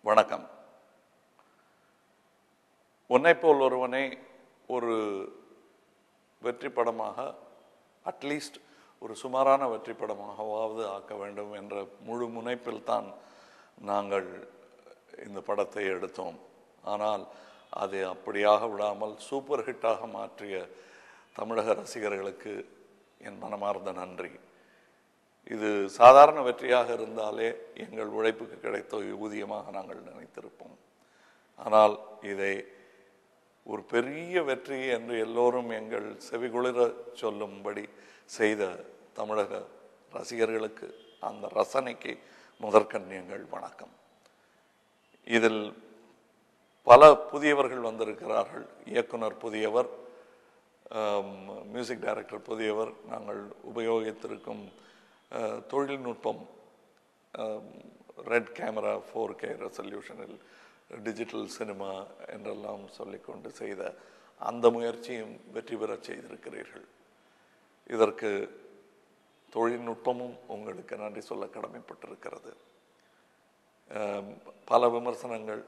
வணக்கம். உன்னைப்போல் ஒருவனை ஒரு வெற்றி படமாக, அட்லீஸ்ட் ஒரு சுமாரான வெற்றி படமாகவாவது ஆக்க வேண்டும் என்ற முழு முனைப்பில் தான் நாங்கள் இந்த படத்தை எடுத்தோம். ஆனால் அது அப்படியாக விடாமல் சூப்பர் ஹிட்டாக மாற்றிய தமிழக ரசிகர்களுக்கு என் மனமார்ந்த நன்றி. இது சாதாரண வெற்றியாக இருந்தாலே எங்கள் உழைப்புக்கு கிடைத்த ஊதியமாக நாங்கள் நினைத்திருப்போம். ஆனால் இதை ஒரு பெரிய வெற்றி என்று எல்லோரும் எங்கள் செவிகுளிர சொல்லும்படி செய்த தமிழக ரசிகர்களுக்கு, அந்த ரசனைக்கு முதற்கண் எங்கள் வணக்கம். இதில் பல புதியவர்கள் வந்திருக்கிறார்கள். இயக்குனர் புதியவர், மியூசிக் டைரக்டர் புதியவர். நாங்கள் உபயோகித்திருக்கும் தொழில்நுட்பம் ரெட் கேமரா 4K ரெசல்யூஷனில் டிஜிட்டல் சினிமா என்றெல்லாம் சொல்லிக்கொண்டு செய்த அந்த முயற்சியும் வெற்றி பெறச் செய்திருக்கிறீர்கள். இதற்கு தொழில்நுட்பமும் உங்களுக்கு நன்றி சொல்ல கடமைப்பட்டிருக்கிறது. பல விமர்சனங்கள்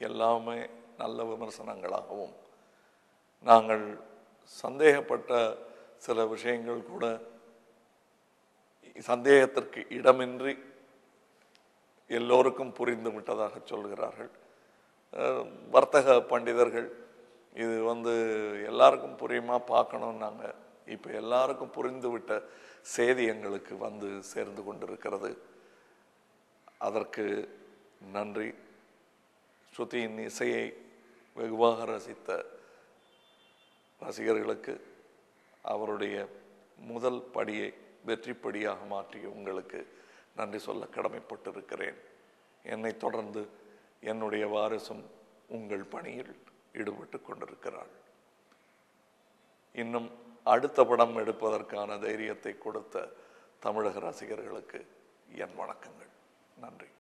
எல்லாமே நல்ல விமர்சனங்களாகவும், நாங்கள் சந்தேகப்பட்ட சில விஷயங்கள் கூட சந்தேகத்திற்கு இடமின்றி எல்லோருக்கும் புரிந்து விட்டதாக சொல்கிறார்கள். வர்த்தக பண்டிதர்கள் இது எல்லாருக்கும் புரியுமா பார்க்கணும்னாங்க. இப்போ எல்லாருக்கும் புரிந்துவிட்ட செய்தி எங்களுக்கு சேர்ந்து கொண்டிருக்கிறது. அதற்கு நன்றி. ஸ்ருதியின் இசையை வெகுவாக ரசித்த ரசிகர்களுக்கு, அவருடைய முதல் படியை வெற்றிப்படியாக மாற்றிய உங்களுக்கு நன்றி சொல்ல கடமைப்பட்டிருக்கிறேன். என்னை தொடர்ந்து என்னுடைய வாரிசும் உங்கள் பணியில் ஈடுபட்டு கொண்டிருக்கிறாள். இன்னும் அடுத்த படம் எடுப்பதற்கான தைரியத்தை கொடுத்த தமிழக ரசிகர்களுக்கு என் வணக்கங்கள். நன்றி.